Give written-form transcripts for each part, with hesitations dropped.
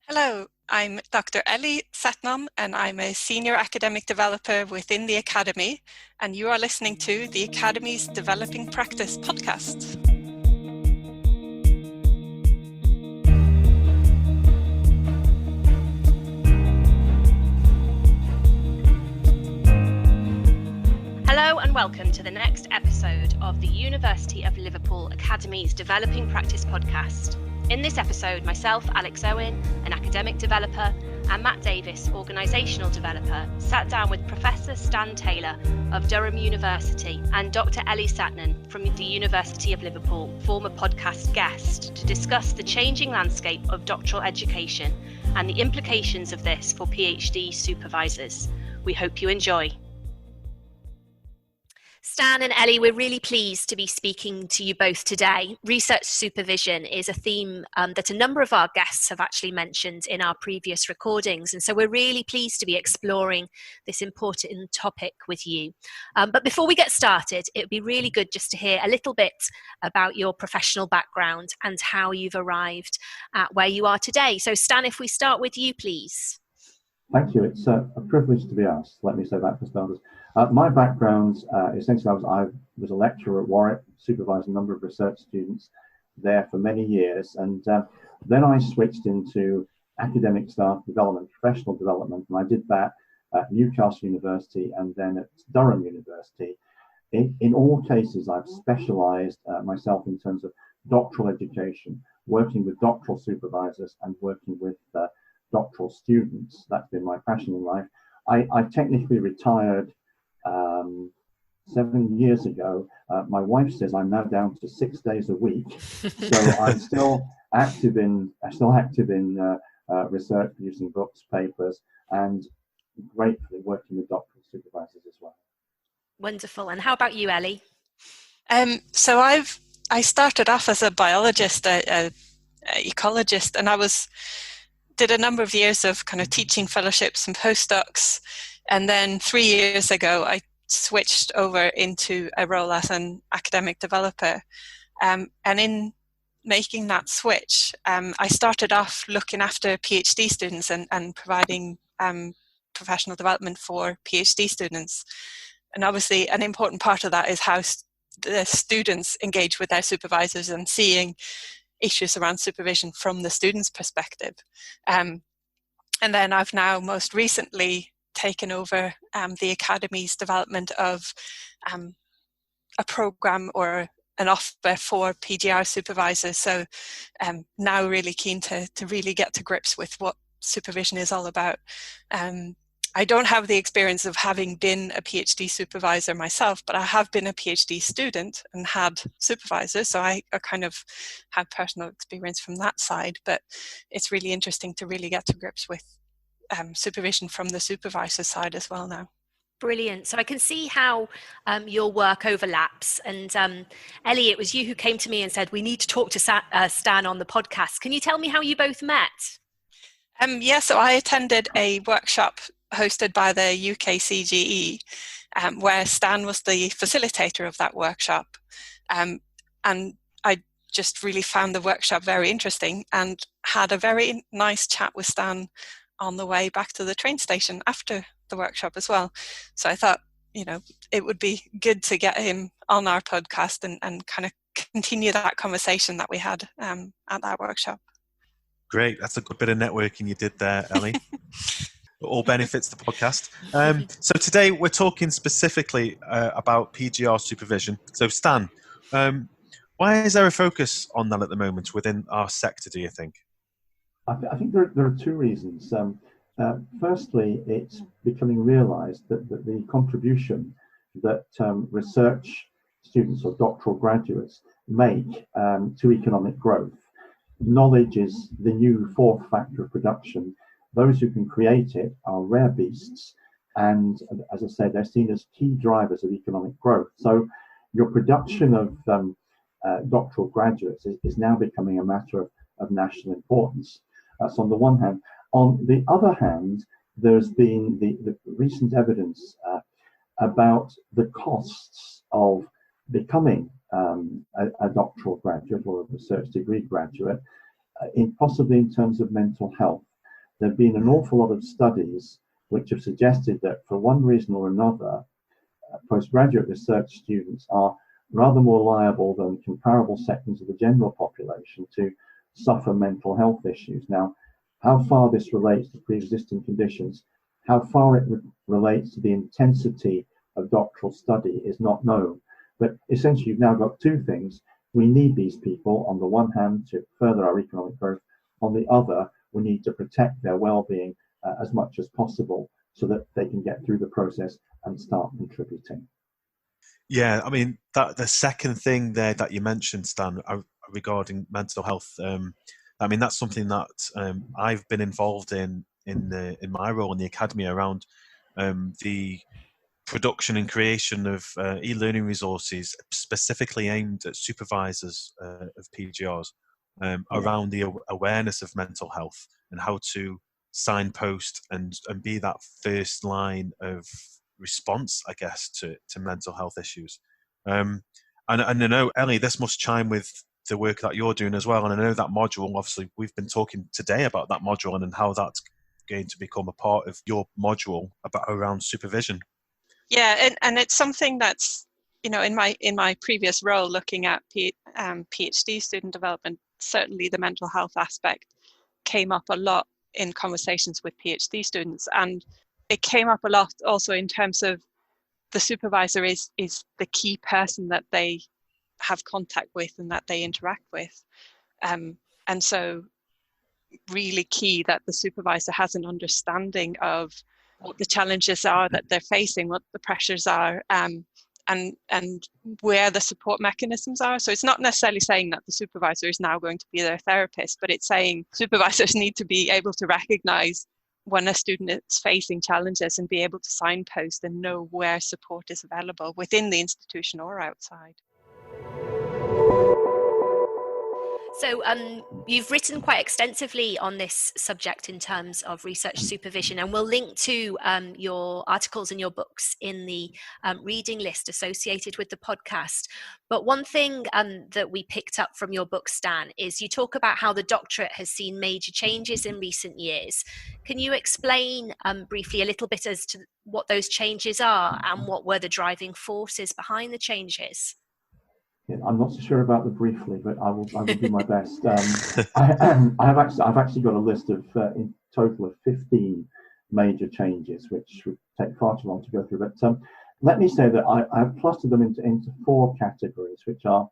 Hello, I'm Dr. Ellie Satnam and I'm a Senior Academic Developer within the Academy, and you are listening to the Academy's Developing Practice podcast. Hello and welcome to the next episode of the University of Liverpool Academy's Developing Practice podcast. In this episode, myself, Alex Owen, an academic developer, and Matt Davis, organisational developer, sat down with Professor Stan Taylor of Durham University and Dr. Ellie Satnam from the University of Liverpool, former podcast guest, to discuss the changing landscape of doctoral education and the implications of this for PhD supervisors. We hope you enjoy. Stan and Ellie, we're really pleased to be speaking to you both today. Research supervision is a theme that a number of our guests have actually mentioned in our previous recordings, and so we're really pleased to be exploring this important topic with you. But before we get started, it would be really good just to hear a little bit about your professional background and how you've arrived at where you are today. So Stan, if we start with you, please. Thank you. It's a privilege to be asked. Let me say that for starters. My background, essentially, I was a lecturer at Warwick, supervised a number of research students there for many years, and then I switched into academic staff development, professional development, and I did that at Newcastle University and then at Durham University. In all cases, I've specialised myself in terms of doctoral education, working with doctoral supervisors and working with doctoral students. That's been my passion in life. I technically retired 7 years ago. My wife says I'm now down to 6 days a week, so I'm still active in research, producing books, papers, and gratefully working with doctoral supervisors as well. Wonderful. And how about you, Ellie? So I started off as a biologist, a ecologist, and I did a number of years of kind of teaching fellowships and postdocs. And then 3 years ago, I switched over into a role as an academic developer. And in making that switch, I started off looking after PhD students and providing professional development for PhD students. And obviously, an important part of that is how the students engage with their supervisors and seeing issues around supervision from the student's perspective. And then I've now most recently taken over the Academy's development of a programme or an offer for PGR supervisors. So now really keen to really get to grips with what supervision is all about. I don't have the experience of having been a PhD supervisor myself, but I have been a PhD student and had supervisors, so I kind of had personal experience from that side. But it's really interesting to really get to grips with supervision from the supervisor side as well now. Brilliant. So I can see how your work overlaps. And Ellie, it was you who came to me and said, we need to talk to Stan on the podcast. Can you tell me how you both met? So I attended a workshop hosted by the UKCGE, where Stan was the facilitator of that workshop. And I just really found the workshop very interesting and had a very nice chat with Stan on the way back to the train station after the workshop as well. So I thought, it would be good to get him on our podcast and kind of continue that conversation that we had at that workshop. Great. That's a good bit of networking you did there, Ellie. All benefits the podcast. So today we're talking specifically about PGR supervision. So Stan, why is there a focus on that at the moment within our sector, do you think? I think there are two reasons. Firstly, it's becoming realised that the contribution that research students or doctoral graduates make to economic growth. Knowledge is the new fourth factor of production. Those who can create it are rare beasts, and as I said, they're seen as key drivers of economic growth. So your production of doctoral graduates is now becoming a matter of national importance. That's on the one hand. On the other hand, there's been the recent evidence about the costs of becoming a doctoral graduate or a research degree graduate, possibly in terms of mental health. there have been an awful lot of studies which have suggested that for one reason or another, postgraduate research students are rather more liable than comparable sections of the general population to suffer mental health issues. Now, how far this relates to pre-existing conditions, how far it relates to the intensity of doctoral study is not known. But essentially, you've now got two things. We need these people, on the one hand, to further our economic growth. On the other, we need to protect their well-being as much as possible so that they can get through the process and start contributing. Yeah, I mean, the second thing there that you mentioned, Stan, regarding mental health, I mean, that's something that I've been involved in my role in the academy around the production and creation of e-learning resources specifically aimed at supervisors of PGRs around the awareness of mental health and how to signpost and be that first line of response, I guess, to mental health issues. And I know, Ellie, this must chime with the work that you're doing as well. And I know that module, obviously, we've been talking today about that module and how that's going to become a part of your module around supervision. Yeah, and it's something that's, in my previous role looking at PhD student development, certainly the mental health aspect came up a lot in conversations with PhD students, and it came up a lot also in terms of the supervisor is the key person that they have contact with and that they interact with, and so really key that the supervisor has an understanding of what the challenges are that they're facing, what the pressures are, and where the support mechanisms are. So it's not necessarily saying that the supervisor is now going to be their therapist, but it's saying supervisors need to be able to recognize when a student is facing challenges and be able to signpost and know where support is available within the institution or outside. So you've written quite extensively on this subject in terms of research supervision, and we'll link to your articles and your books in the reading list associated with the podcast. But one thing that we picked up from your book, Stan, is you talk about how the doctorate has seen major changes in recent years. Can you explain briefly a little bit as to what those changes are and what were the driving forces behind the changes? Yeah, I'm not so sure about the briefly, but I will do my best. I've actually got a list of in total of 15 major changes, which would take far too long to go through. But let me say that I've clustered them into four categories, which are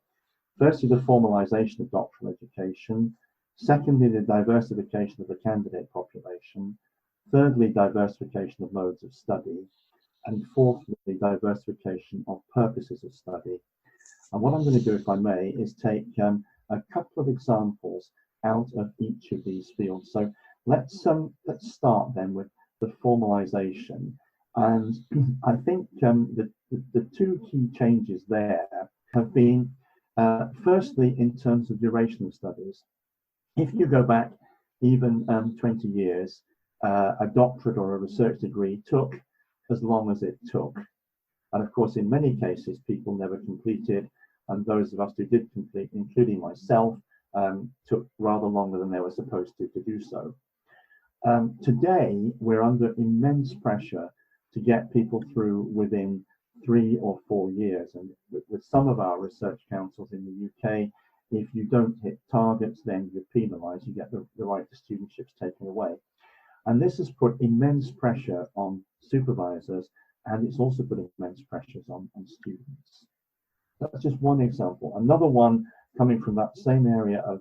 firstly the formalisation of doctoral education, secondly the diversification of the candidate population, thirdly diversification of modes of study, and fourthly diversification of purposes of study. And what I'm going to do, if I may, is take a couple of examples out of each of these fields. So let's start then with the formalisation. And I think the two key changes there have been, firstly, in terms of duration of studies. If you go back even 20 years, a doctorate or a research degree took as long as it took. And of course, in many cases, people never completed. And those of us who did complete, including myself, took rather longer than they were supposed to do so. Today, we're under immense pressure to get people through within 3 or 4 years. And with some of our research councils in the UK, if you don't hit targets, then you're penalised, you get the right to studentships taken away. And this has put immense pressure on supervisors, and it's also put immense pressures on students. That's just one example. Another one coming from that same area of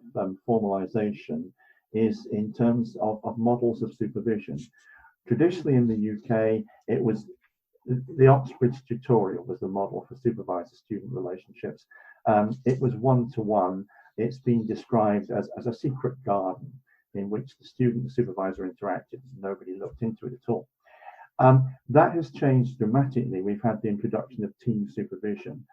formalisation is in terms of models of supervision. Traditionally in the UK, it was the Oxford tutorial was the model for supervisor-student relationships. It was one-to-one. It's been described as a secret garden in which the student and supervisor interacted. Nobody looked into it at all. That has changed dramatically. We've had the introduction of team supervision.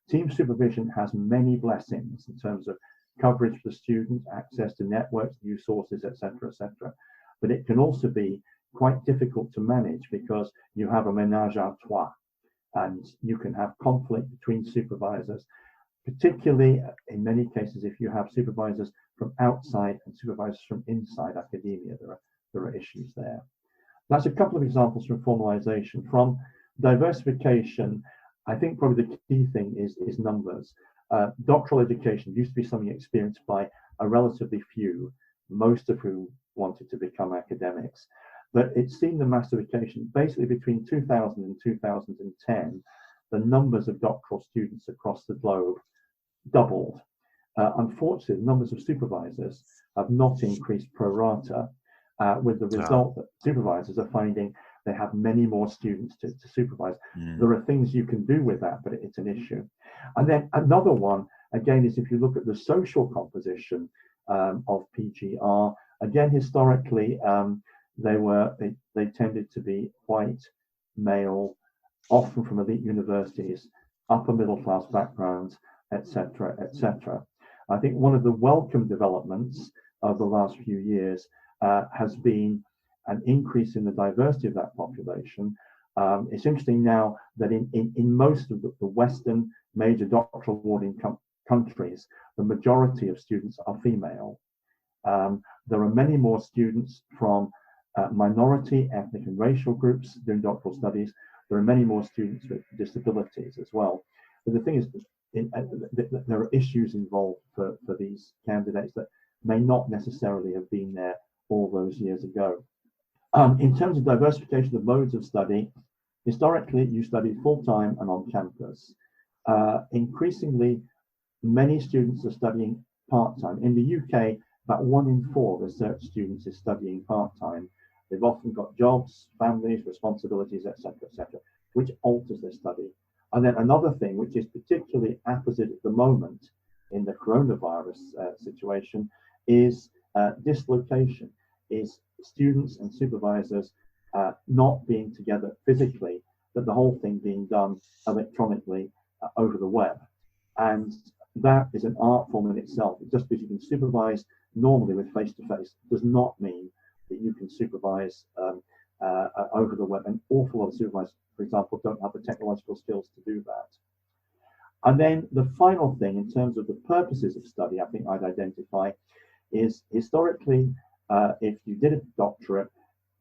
Team supervision has many blessings in terms of coverage for students, access to networks, new sources, etc., etc. But it can also be quite difficult to manage because you have a ménage à trois, and you can have conflict between supervisors, particularly in many cases if you have supervisors from outside and supervisors from inside academia. There are issues there. That's a couple of examples from formalization. From diversification, I think probably the key thing is numbers. Doctoral education used to be something experienced by a relatively few, most of whom wanted to become academics. But it's seen the massification. Basically, between 2000 and 2010, the numbers of doctoral students across the globe doubled. Unfortunately, the numbers of supervisors have not increased pro rata, with the result that supervisors are finding they have many more students to supervise. There are things you can do with that, but it's an issue. And then another one, again, is if you look at the social composition of PGR, again, historically, they tended to be white, male, often from elite universities, upper middle class backgrounds, etc., etc. I think one of the welcome developments of the last few years has been an increase in the diversity of that population. It's interesting now that in most of the Western major doctoral awarding countries, the majority of students are female. There are many more students from minority, ethnic and racial groups doing doctoral studies. There are many more students with disabilities as well. But the thing is, there are issues involved for these candidates that may not necessarily have been there all those years ago. In terms of diversification of modes of study, historically you studied full-time and on campus. Increasingly, many students are studying part-time. In the UK, about 1 in 4 research students is studying part-time. They've often got jobs, families, responsibilities, etc., which alters their study. And then another thing, which is particularly apposite at the moment in the coronavirus situation, is dislocation, is students and supervisors not being together physically, but the whole thing being done electronically over the web. And that is an art form in itself. Just because you can supervise normally with face-to-face does not mean that you can supervise over the web. An awful lot of supervisors, for example, don't have the technological skills to do that. And then the final thing, in terms of the purposes of study, I think I'd identify is historically, if you did a doctorate,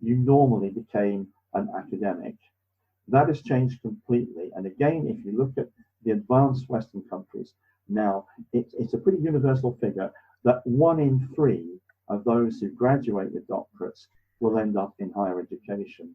you normally became an academic. That has changed completely. And again, if you look at the advanced Western countries, now it's a pretty universal figure that 1 in 3 of those who graduate with doctorates will end up in higher education.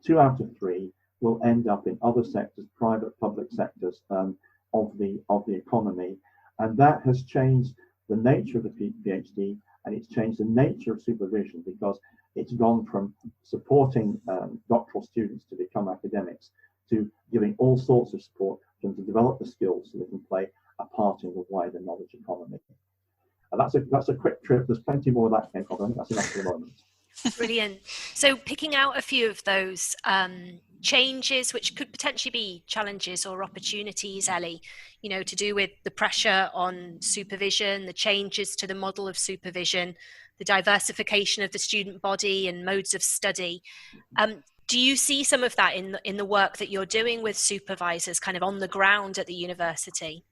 2 out of 3 will end up in other sectors, private, public sectors of the economy. And that has changed the nature of the PhD, and it's changed the nature of supervision, because it's gone from supporting doctoral students to become academics to giving all sorts of support for them to develop the skills so they can play a part in the wider knowledge economy. And that's a quick trip. There's plenty more of that came from. I think that's enough for the moment. Brilliant. So picking out a few of those changes, which could potentially be challenges or opportunities, Ellie, to do with the pressure on supervision, the changes to the model of supervision, the diversification of the student body and modes of study. Do you see some of that in the work that you're doing with supervisors kind of on the ground at the university?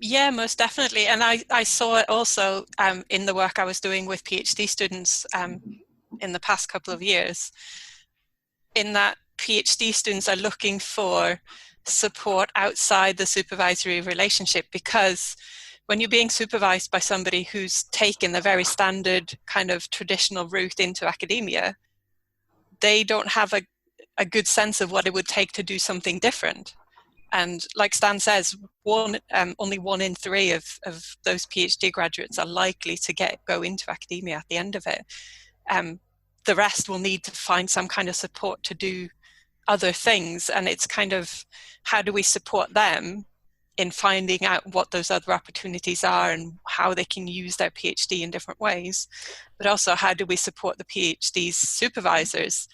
Yeah, most definitely. And I saw it also in the work I was doing with PhD students in the past couple of years, in that PhD students are looking for support outside the supervisory relationship, because when you're being supervised by somebody who's taken the very standard kind of traditional route into academia, they don't have a good sense of what it would take to do something different. And like Stan says, only 1 in 3 of those PhD graduates are likely to go into academia at the end of it. The rest will need to find some kind of support to do other things. And it's kind of, how do we support them in finding out what those other opportunities are and how they can use their PhD in different ways? But also, how do we support the PhD's supervisors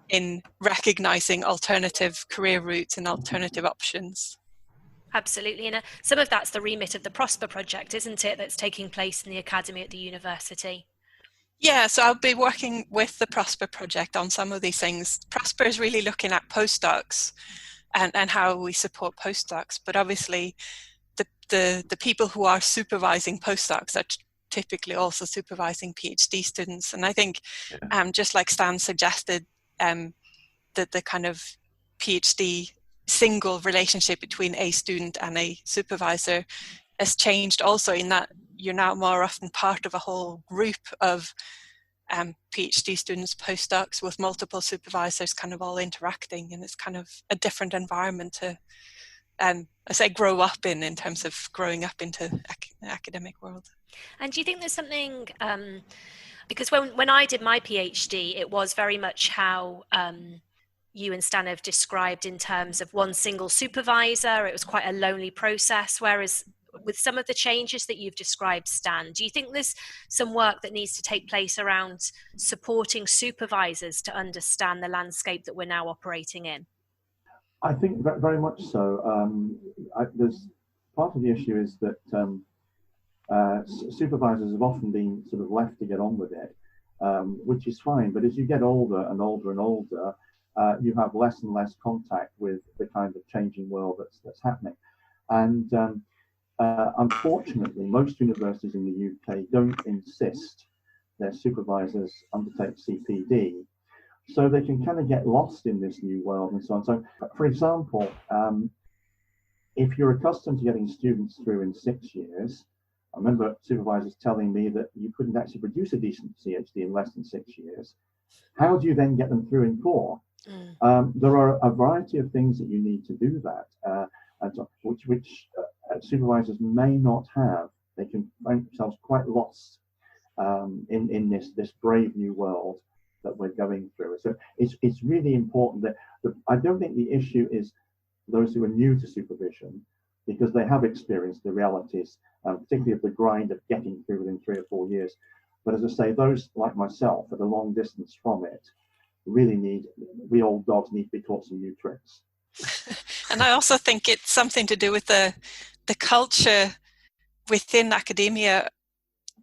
in recognizing alternative career routes and alternative options? Absolutely. And some of that's the remit of the Prosper project, isn't it, that's taking place in the academy at the university? Yeah, so I'll be working with the Prosper project on some of these things. Prosper is really looking at postdocs and how we support postdocs, but obviously the the people who are supervising postdocs are typically also supervising PhD students. And I think, just like Stan suggested, that the kind of PhD single relationship between a student and a supervisor has changed also, in that you're now more often part of a whole group of PhD students, postdocs, with multiple supervisors kind of all interacting, and it's kind of a different environment to, I say, grow up in terms of growing up into the academic world. And do you think there's something, because when I did my PhD, it was very much how you and Stan have described, in terms of one single supervisor. It was quite a lonely process, whereas with some of the changes that you've described, Stan, do you think there's some work that needs to take place around supporting supervisors to understand the landscape that we're now operating in? I think very much so. There's part of the issue is that supervisors have often been sort of left to get on with it, which is fine. But as you get older and older and older, you have less and less contact with the kind of changing world that's happening. And unfortunately, most universities in the UK don't insist their supervisors undertake CPD, so they can kind of get lost in this new world and so on. So, for example, if you're accustomed to getting students through in 6 years, I remember supervisors telling me that you couldn't actually produce a decent PhD in less than 6 years. How do you then get them through in 4? There are a variety of things that you need to do that, and so, which supervisors may not have. They can find themselves quite lost in this brave new world that we're going through. So it's really important that I don't think the issue is those who are new to supervision, because they have experienced the realities, particularly of the grind of getting through within 3 or 4 years. But as I say, those like myself at a long distance from it really we old dogs need to be taught some new tricks. And I also think it's something to do with the culture within academia,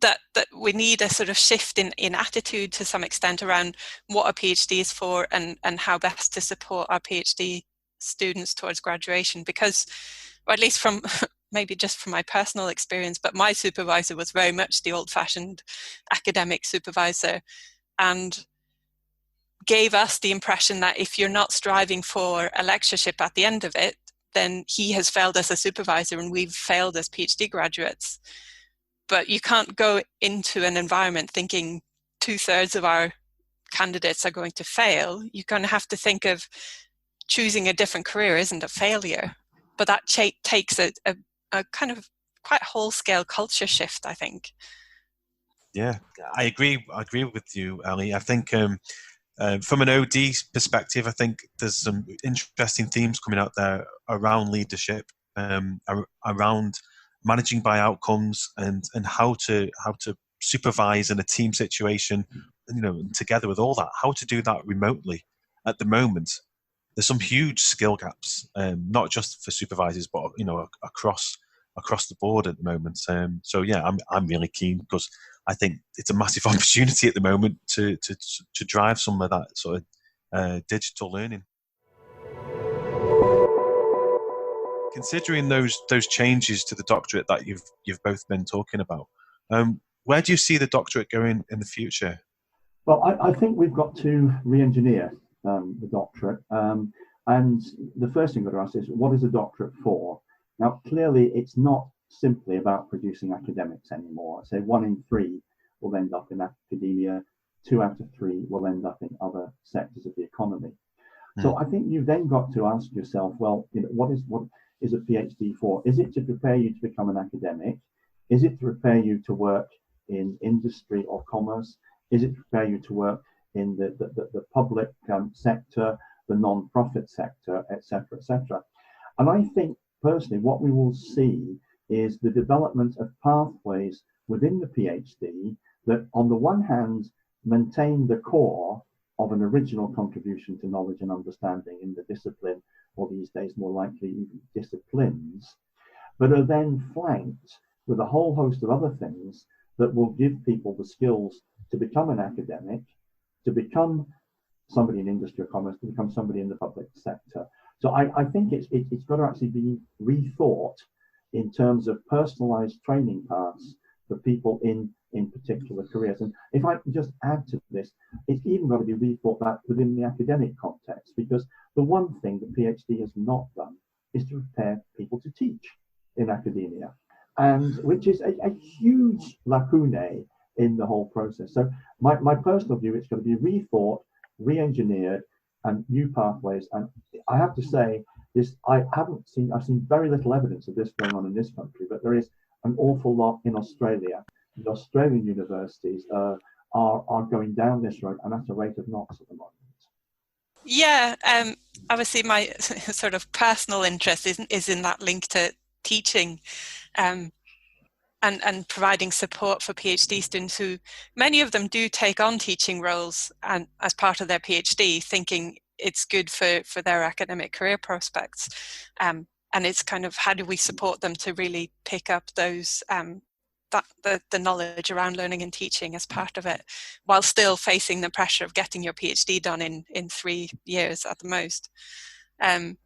that we need a sort of shift in attitude to some extent around what a PhD is for, and how best to support our PhD students towards graduation. Because, or at least from maybe just from my personal experience, but my supervisor was very much the old-fashioned academic supervisor, and gave us the impression that if you're not striving for a lectureship at the end of it, then he has failed as a supervisor and we've failed as PhD graduates. But you can't go into an environment thinking 2/3 of our candidates are going to fail. You're going to have to think of choosing a different career isn't a failure, but that takes a kind of quite whole-scale culture shift, I think. Yeah, I agree with you, Ali. I think from an OD perspective, I think there's some interesting themes coming out there around leadership, around managing by outcomes, and how to supervise in a team situation, together with all that, how to do that remotely. At the moment, there's some huge skill gaps, not just for supervisors, but across the board at the moment. So yeah, I'm really keen, because I think it's a massive opportunity at the moment to drive some of that sort of digital learning. Considering those changes to the doctorate that you've both been talking about, where do you see the doctorate going in the future? Well, I think we've got to re-engineer the doctorate, and the first thing we've got to ask is, what is a doctorate for? Now, clearly, it's not simply about producing academics anymore. Say 1 in 3 will end up in academia, 2 out of 3 will end up in other sectors of the economy. So I think you've then got to ask yourself, well, what is a PhD for? Is it to prepare you to become an academic? Is it to prepare you to work in industry or commerce? Is it to prepare you to work in the public sector, the non-profit sector, etc., etc.? And I think personally, what we will see is the development of pathways within the PhD that, on the one hand, maintain the core of an original contribution to knowledge and understanding in the discipline, or these days more likely even disciplines, but are then flanked with a whole host of other things that will give people the skills to become an academic, to become somebody in industry or commerce, to become somebody in the public sector. So I think it's got to actually be rethought in terms of personalized training paths for people in particular careers. And if I can just add to this, it's even got to be rethought that within the academic context, because the one thing the PhD has not done is to prepare people to teach in academia, and which is a huge lacune in the whole process. So my personal view, it's going to be rethought, re-engineered, and new pathways. And I have to say, I've seen very little evidence of this going on in this country, but there is an awful lot in Australia. The Australian universities are going down this road, and at a rate of knots at the moment. Yeah, obviously my sort of personal interest is in that link to teaching, and providing support for PhD students who, many of them do take on teaching roles and as part of their PhD, thinking it's good for their academic career prospects. And it's kind of, how do we support them to really pick up those the knowledge around learning and teaching as part of it, while still facing the pressure of getting your PhD done in 3 years at the most. But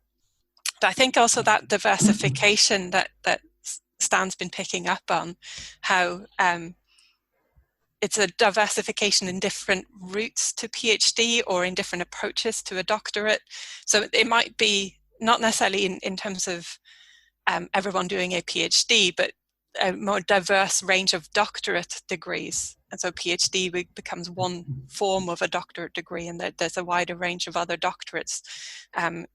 I think also that diversification that Stan's been picking up on, how it's a diversification in different routes to PhD or in different approaches to a doctorate. So it might be not necessarily in terms of everyone doing a PhD, but a more diverse range of doctorate degrees. And so PhD becomes one form of a doctorate degree, and there's a wider range of other doctorates. And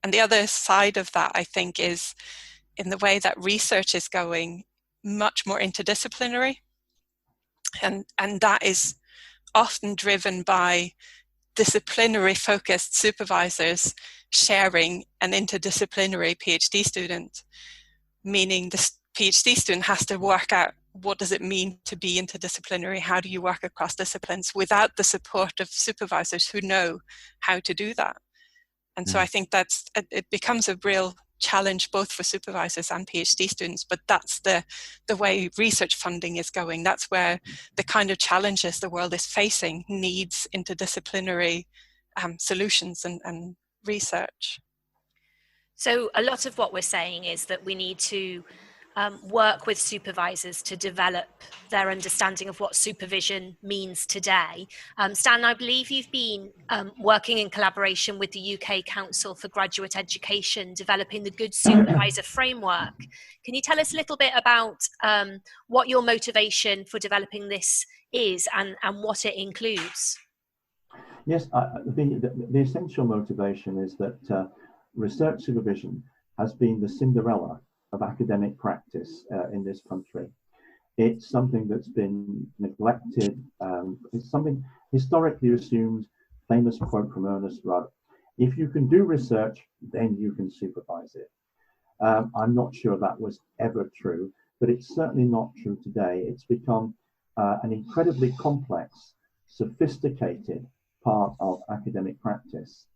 the other side of that, I think, is in the way that research is going much more interdisciplinary. And that is often driven by disciplinary focused supervisors sharing an interdisciplinary PhD student, meaning the PhD student has to work out, what does it mean to be interdisciplinary? How do you work across disciplines without the support of supervisors who know how to do that? And so I think it becomes a real challenge both for supervisors and PhD students, but that's the way research funding is going. That's where the kind of challenges the world is facing needs interdisciplinary solutions and research. So a lot of what we're saying is that we need to work with supervisors to develop their understanding of what supervision means today. Stan, I believe you've been working in collaboration with the UK Council for Graduate Education, developing the Good Supervisor Framework. Can you tell us a little bit about what your motivation for developing this is and what it includes? Yes, the essential motivation is that research supervision has been the Cinderella of academic practice in this country. It's something that's been neglected. It's something historically assumed. Famous quote from Ernest Rudd: "If you can do research, then you can supervise it." I'm not sure that was ever true, but it's certainly not true today. It's become an incredibly complex, sophisticated part of academic practice.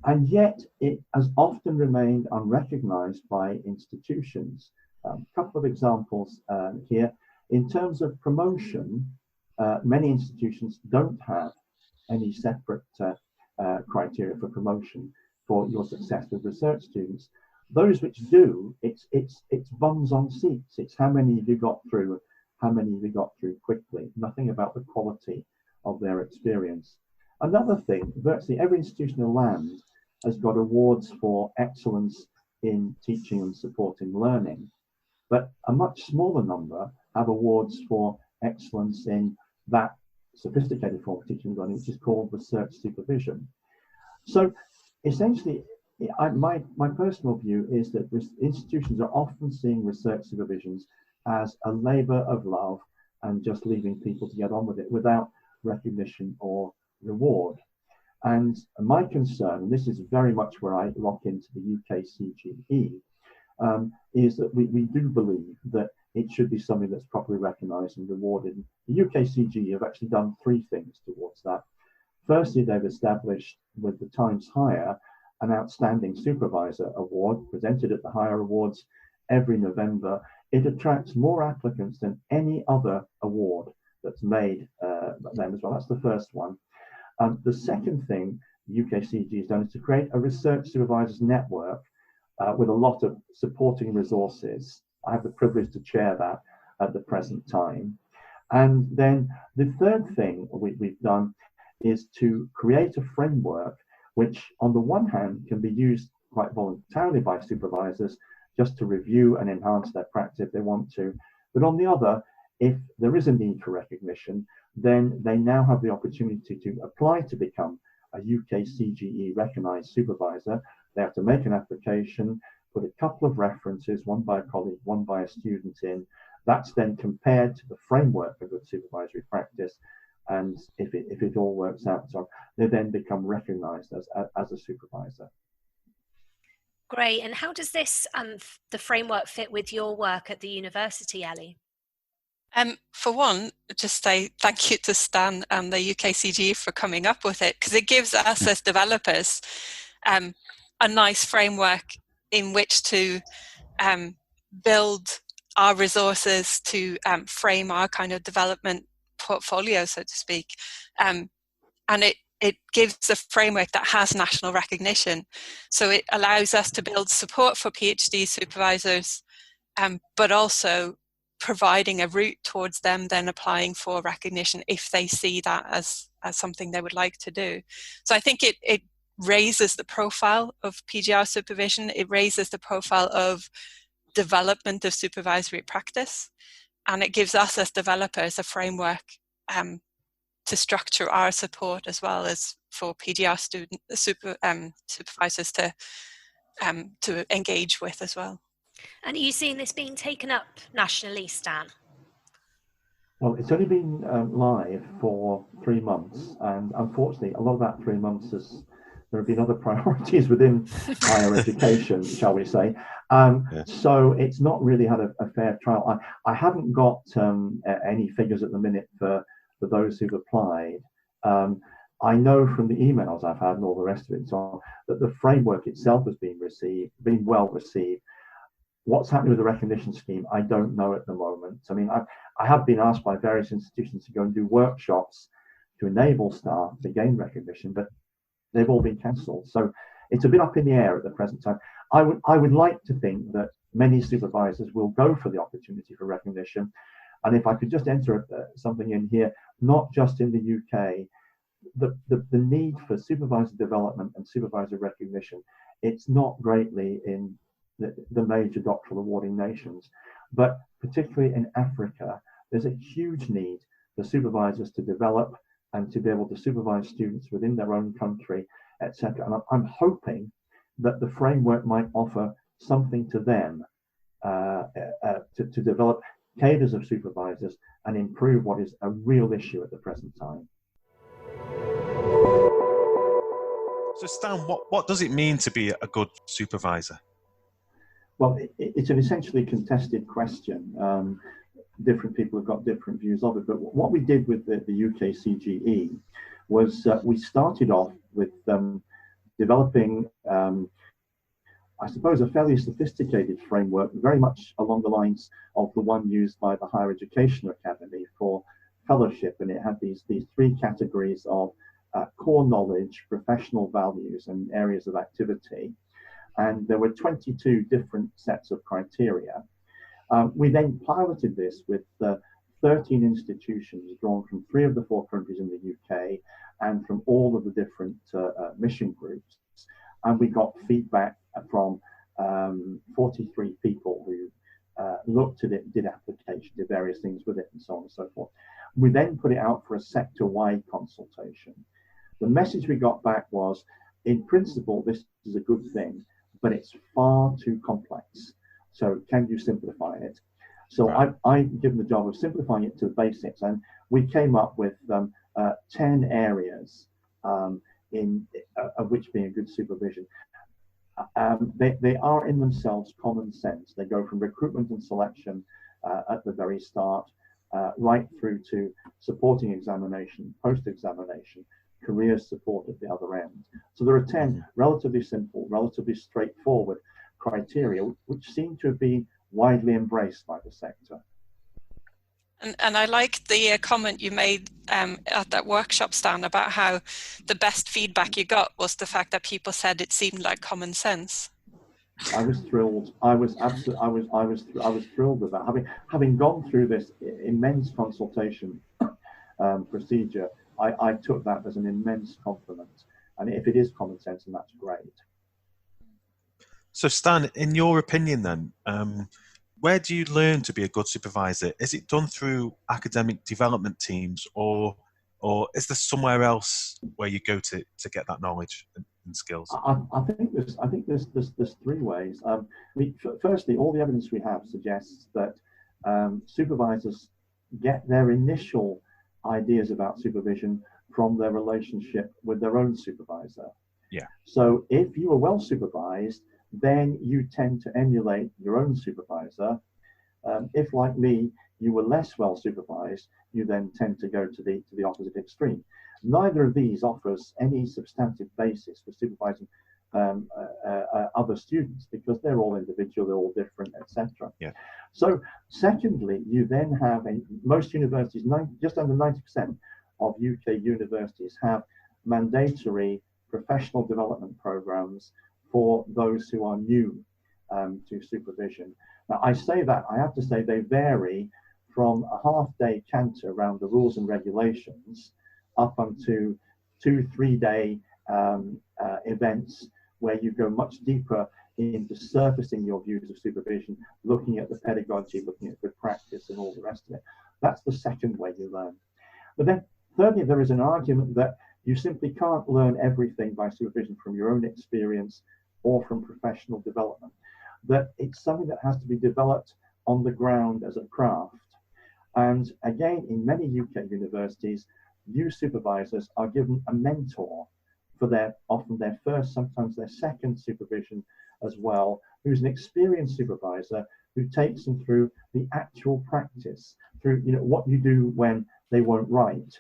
And yet it has often remained unrecognized by institutions. A couple of examples here. In terms of promotion, many institutions don't have any separate criteria for promotion for your success with research students. Those which do, it's bums on seats. It's how many have you got through, how many have you got through quickly. Nothing about the quality of their experience. Another thing, virtually every institution in the land has got awards for excellence in teaching and supporting learning, but a much smaller number have awards for excellence in that sophisticated form of teaching and learning, which is called research supervision. So essentially, my personal view is that institutions are often seeing research supervisions as a labor of love and just leaving people to get on with it without recognition or reward. And my concern, and this is very much where I lock into the UKCGE, is that we do believe that it should be something that's properly recognised and rewarded. The UKCGE have actually done 3 things towards that. Firstly, they've established with the Times Higher an Outstanding Supervisor Award presented at the Higher Awards every November. It attracts more applicants than any other award that's made them as well. That's the first one. The second thing UKCGE has done is to create a Research Supervisors Network with a lot of supporting resources. I have the privilege to chair that at the present time. And then the third thing we've done is to create a framework which, on the one hand, can be used quite voluntarily by supervisors just to review and enhance their practice if they want to. But on the other, if there is a need for recognition, then they now have the opportunity to apply to become a UKCGE recognised supervisor. They have to make an application, put a couple of references, one by a colleague, one by a student in. That's then compared to the framework of good supervisory practice. And if it all works out, so they then become recognised as a supervisor. Great. And how does this the framework fit with your work at the university, Ellie? For one, just say thank you to Stan and the UKCGE for coming up with it, because it gives us as developers a nice framework in which to build our resources, to frame our kind of development portfolio, so to speak. And it gives a framework that has national recognition. So it allows us to build support for PhD supervisors, but also providing a route towards them then applying for recognition if they see that as something they would like to do. So I think it raises the profile of PGR supervision. It raises the profile of development of supervisory practice, and it gives us as developers a framework to structure our support as well as for PGR supervisors to engage with as well. And are you seeing this being taken up nationally, Stan? Well, it's only been live for 3 months, and unfortunately, a lot of that 3 months there have been other priorities within higher education, shall we say. So it's not really had a fair trial. I haven't got any figures at the minute for those who've applied. I know from the emails I've had and all the rest of it, so that the framework itself has been well received. What's happening with the recognition scheme, I don't know at the moment. I mean, I have been asked by various institutions to go and do workshops to enable staff to gain recognition, but they've all been cancelled. So it's a bit up in the air at the present time. I would like to think that many supervisors will go for the opportunity for recognition. And if I could just enter something in here, not just in the UK, the need for supervisor development and supervisor recognition, it's not greatly in the major doctoral awarding nations, but particularly in Africa, there's a huge need for supervisors to develop and to be able to supervise students within their own country, etc. And I'm hoping that the framework might offer something to them to develop cadres of supervisors and improve what is a real issue at the present time. So Stan, what does it mean to be a good supervisor? Well, it's an essentially contested question. Different people have got different views of it. But what we did with the UKCGE was we started off with developing, I suppose, a fairly sophisticated framework, very much along the lines of the one used by the Higher Education Academy for fellowship. And it had these 3 categories of core knowledge, professional values, and areas of activity. And there were 22 different sets of criteria. We then piloted this with 13 institutions drawn from 3 of the 4 countries in the UK and from all of the different mission groups. And we got feedback from 43 people who looked at it, did application, did various things with it, and so on and so forth. We then put it out for a sector-wide consultation. The message we got back was, in principle, this is a good thing, but it's far too complex. So can you simplify it? So right. I've given the job of simplifying it to the basics, and we came up with 10 areas of which being a good supervision. They are in themselves common sense. They go from recruitment and selection at the very start, right through to supporting examination, post-examination, career support at the other end. So there are 10 relatively simple, relatively straightforward criteria, which seem to have been widely embraced by the sector. And I liked the comment you made at that workshop, Stan, about how the best feedback you got was the fact that people said it seemed like common sense. I was thrilled. I was absolutely. I was thrilled with that. Having gone through this immense consultation procedure, I took that as an immense compliment. And if it is common sense, then that's great. So, Stan, in your opinion, then, where do you learn to be a good supervisor? Is it done through academic development teams, or is there somewhere else where you go to get that knowledge and skills? I think there's three ways. Firstly, all the evidence we have suggests that supervisors get their initial ideas about supervision from their relationship with their own supervisor. Yeah. So if you are well supervised, then you tend to emulate your own supervisor. If, like me, you were less well supervised, you then tend to go to the opposite extreme. Neither of these offers any substantive basis for supervising other students, because they're all individual, they're all different, etc. Yeah. So, secondly, you then have most universities, just under 90% of UK universities have mandatory professional development programs for those who are new to supervision. Now, I say that, I have to say they vary from a half-day canter around the rules and regulations up onto 2-3 day events where you go much deeper into surfacing your views of supervision, looking at the pedagogy, looking at good practice and all the rest of it. That's the second way you learn. But then thirdly, there is an argument that you simply can't learn everything by supervision from your own experience or from professional development, that it's something that has to be developed on the ground as a craft. And again, in many UK universities, new supervisors are given a mentor for often their first, sometimes their second supervision as well, who's an experienced supervisor who takes them through the actual practice, through what you do when they won't write,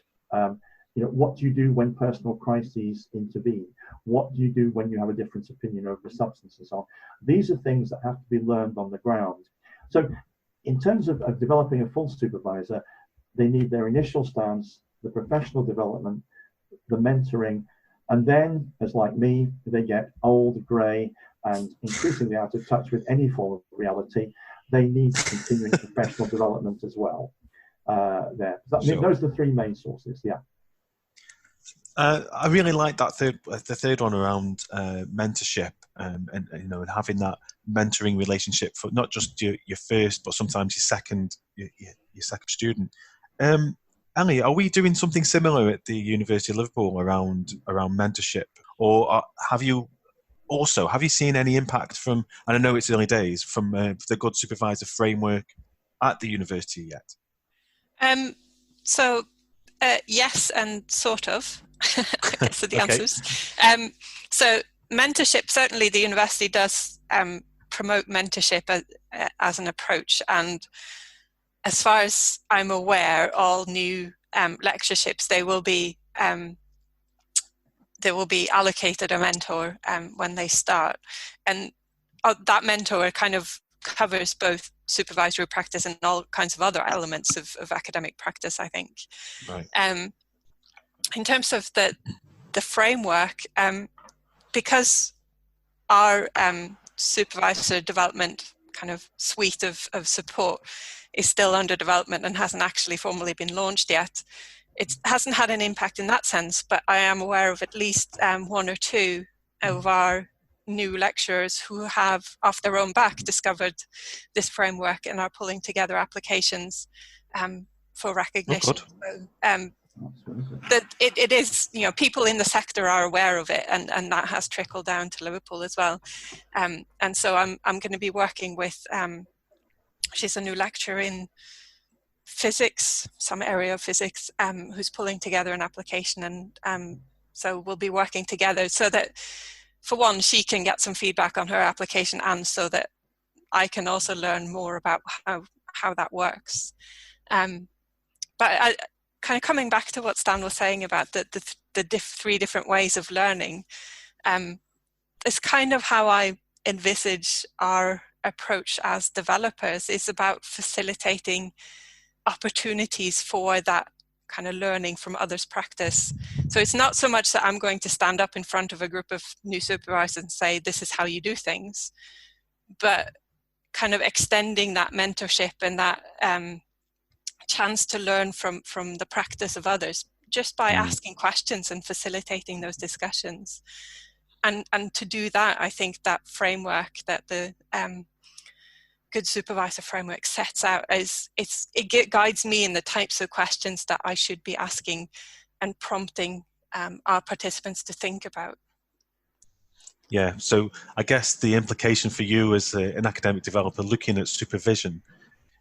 what do you do when personal crises intervene, what do you do when you have a different opinion over a substance and so on. These are things that have to be learned on the ground. So in terms of developing a full supervisor, they need their initial stance, the professional development, the mentoring, and then, as like me, they get old, grey, and increasingly out of touch with any form of reality, they need continuing professional development as well. Sure. Those are the three main sources, yeah. I really like that the third one around mentorship, and having that mentoring relationship for not just your first, but sometimes your second student. Ellie, are we doing something similar at the University of Liverpool around mentorship, or have you seen any impact from? And I know it's early days, from the Good Supervisor framework at the university yet. Yes, and sort of. I guess are the Okay. answers. So mentorship, certainly the university does promote mentorship as an approach, and as far as I'm aware, all new lectureships, they will be allocated a mentor when they start, and that mentor kind of covers both supervisory practice and all kinds of other elements of academic practice, I think. Right. In terms of the framework, because our supervisor development kind of suite of support is still under development and hasn't actually formally been launched yet, it hasn't had an impact in that sense, but I am aware of at least one or two of our new lecturers who have, off their own back, discovered this framework and are pulling together applications for recognition. Oh, that it is, people in the sector are aware of it, and that has trickled down to Liverpool as well. And so I'm going to be working with, she's a new lecturer in physics, some area of physics, who's pulling together an application, and so we'll be working together so that, for one, she can get some feedback on her application, and so that I can also learn more about how that works. But kind of coming back to what Stan was saying about the three different ways of learning, it's kind of how I envisage our approach as developers, is about facilitating opportunities for that kind of learning from others' practice. So it's not so much that I'm going to stand up in front of a group of new supervisors and say, this is how you do things, but kind of extending that mentorship and that chance to learn from the practice of others just by asking questions and facilitating those discussions. And to do that, I think that framework that the Good Supervisor framework sets out it guides me in the types of questions that I should be asking and prompting our participants to think about. Yeah, so I guess the implication for you as an academic developer looking at supervision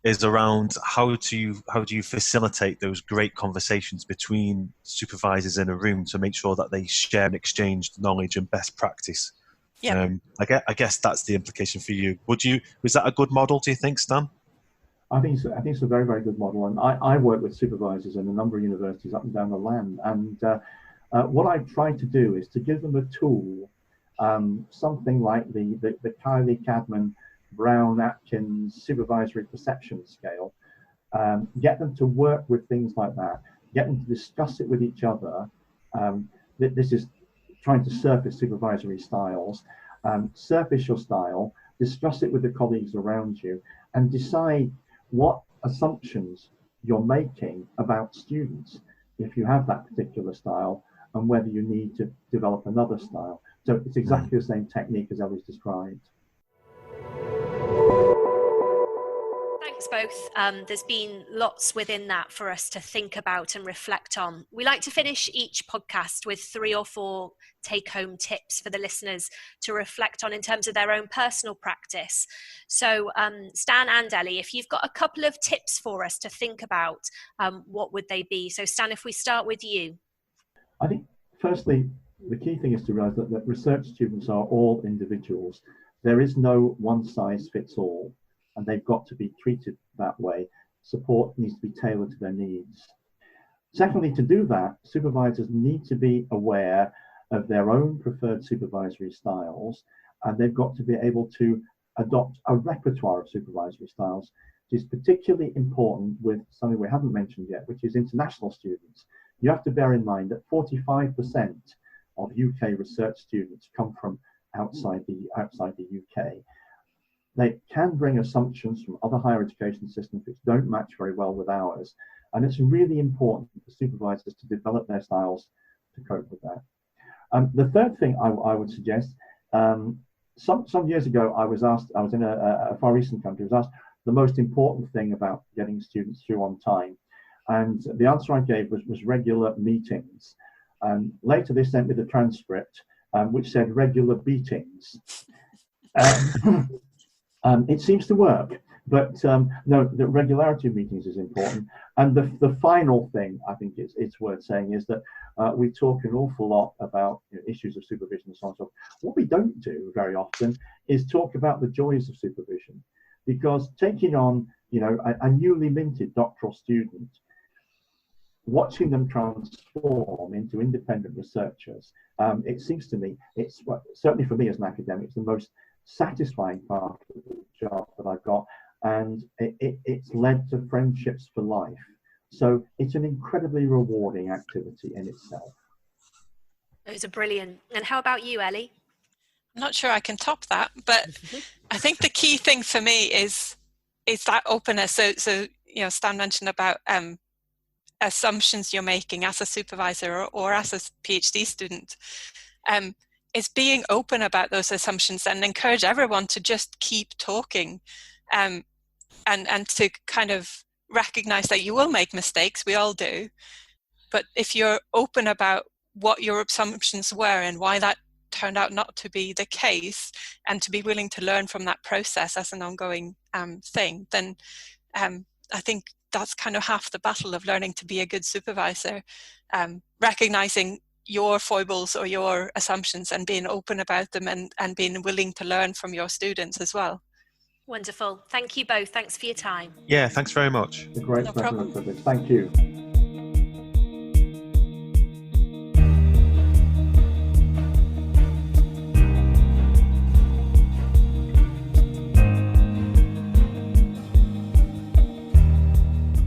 is around how do you facilitate those great conversations between supervisors in a room to make sure that they share and exchange knowledge and best practice. Yeah. I guess that's the implication for you. Was that a good model, do you think, Stan? I think it's a very, very good model. And I work with supervisors in a number of universities up and down the land. And what I try to do is to give them a tool, something like the Kiley, Cadman, Brown, Atkins supervisory perception scale, get them to work with things like that, get them to discuss it with each other. This is trying to surface supervisory styles, surface your style, discuss it with the colleagues around you, and decide what assumptions you're making about students if you have that particular style, and whether you need to develop another style. So it's exactly the same technique as Ellie's described. Thanks both. There's been lots within that for us to think about and reflect on. We like to finish each podcast with 3 or 4 take-home tips for the listeners to reflect on in terms of their own personal practice. So Stan and Ellie, if you've got a couple of tips for us to think about, what would they be? So Stan, if we start with you. I think firstly, the key thing is to realize that research students are all individuals. There is no one size fits all, and they've got to be treated that way. Support needs to be tailored to their needs. Secondly, to do that, supervisors need to be aware of their own preferred supervisory styles, and they've got to be able to adopt a repertoire of supervisory styles, which is particularly important with something we haven't mentioned yet, which is international students. You have to bear in mind that 45% of UK research students come from outside the UK. They can bring assumptions from other higher education systems which don't match very well with ours. And it's really important for supervisors to develop their styles to cope with that. The third thing I would suggest, some years ago, I was in a Far Eastern country, I was asked the most important thing about getting students through on time. And the answer I gave was regular meetings. Later they sent me the transcript, which said regular beatings. It seems to work, but no, the regularity of meetings is important. And the final thing I think it's worth saying is that we talk an awful lot about issues of supervision and so on and so forth. What we don't do very often is talk about the joys of supervision, because taking on a newly minted doctoral student, watching them transform into independent researchers, it seems to me, it's certainly for me as an academic, it's the most satisfying part of the job that I've got, and it's led to friendships for life. So it's an incredibly rewarding activity in itself. Those are brilliant. And how about you, Ellie? I'm not sure I can top that, but I think the key thing for me is that openness. So Stan mentioned about assumptions you're making as a supervisor or as a PhD student. Is being open about those assumptions and encourage everyone to just keep talking, and to kind of recognize that you will make mistakes, we all do, but if you're open about what your assumptions were and why that turned out not to be the case, and to be willing to learn from that process as an ongoing thing, then I think that's kind of half the battle of learning to be a good supervisor, recognizing your foibles or your assumptions and being open about them, and being willing to learn from your students as well. Wonderful. Thank you both. Thanks for your time. Yeah, thanks very much. It's a great pleasure and privilege. Thank you.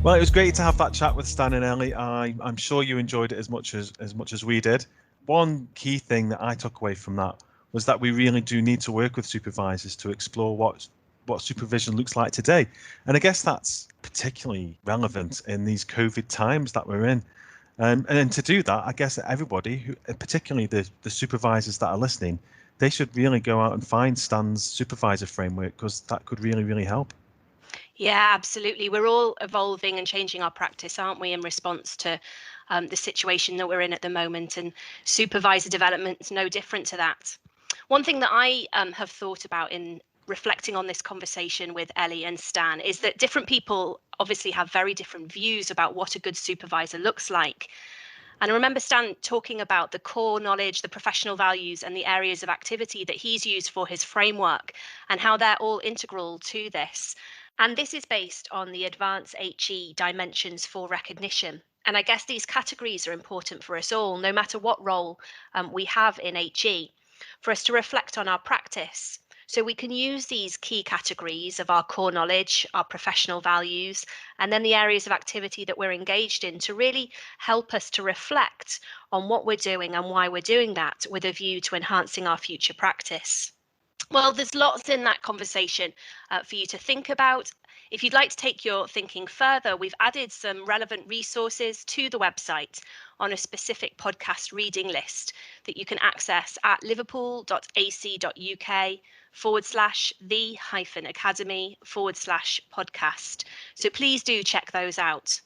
Well, it was great to have that chat with Stan and Ellie. I'm sure you enjoyed it as much as we did. One key thing that I took away from that was that we really do need to work with supervisors to explore what supervision looks like today. And I guess that's particularly relevant in these COVID times that we're in. And to do that, I guess everybody, particularly the supervisors that are listening, they should really go out and find Stan's supervisor framework, because that could really, really help. Yeah, absolutely. We're all evolving and changing our practice, aren't we, in response to the situation that we're in at the moment, and supervisor development is no different to that. One thing that I have thought about in reflecting on this conversation with Ellie and Stan is that different people obviously have very different views about what a good supervisor looks like. And I remember Stan talking about the core knowledge, the professional values, and the areas of activity that he's used for his framework, and how they're all integral to this. And this is based on the Advanced HE dimensions for recognition. And I guess these categories are important for us all, no matter what role we have in HE, for us to reflect on our practice. So we can use these key categories of our core knowledge, our professional values, and then the areas of activity that we're engaged in to really help us to reflect on what we're doing and why we're doing that, with a view to enhancing our future practice. Well, there's lots in that conversation for you to think about. If you'd like to take your thinking further, we've added some relevant resources to the website on a specific podcast reading list that you can access at liverpool.ac.uk/the-academy/podcast. So please do check those out.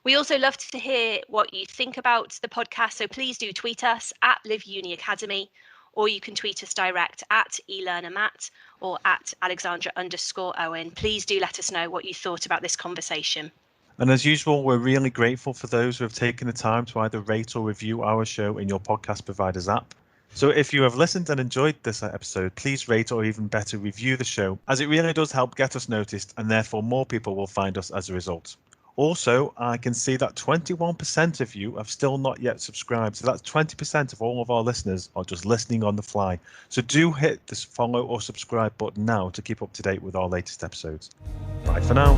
We also love to hear what you think about the podcast, so please do tweet us at LiveUniAcademy, or you can tweet us direct at eLearnerMatt or at Alexandra_Owen. Please do let us know what you thought about this conversation. And as usual, we're really grateful for those who have taken the time to either rate or review our show in your podcast provider's app. So if you have listened and enjoyed this episode, please rate or even better review the show, as it really does help get us noticed, and therefore more people will find us as a result. Also, I can see that 21% of you have still not yet subscribed. So that's 20% of all of our listeners are just listening on the fly. So do hit this follow or subscribe button now to keep up to date with our latest episodes. Bye for now.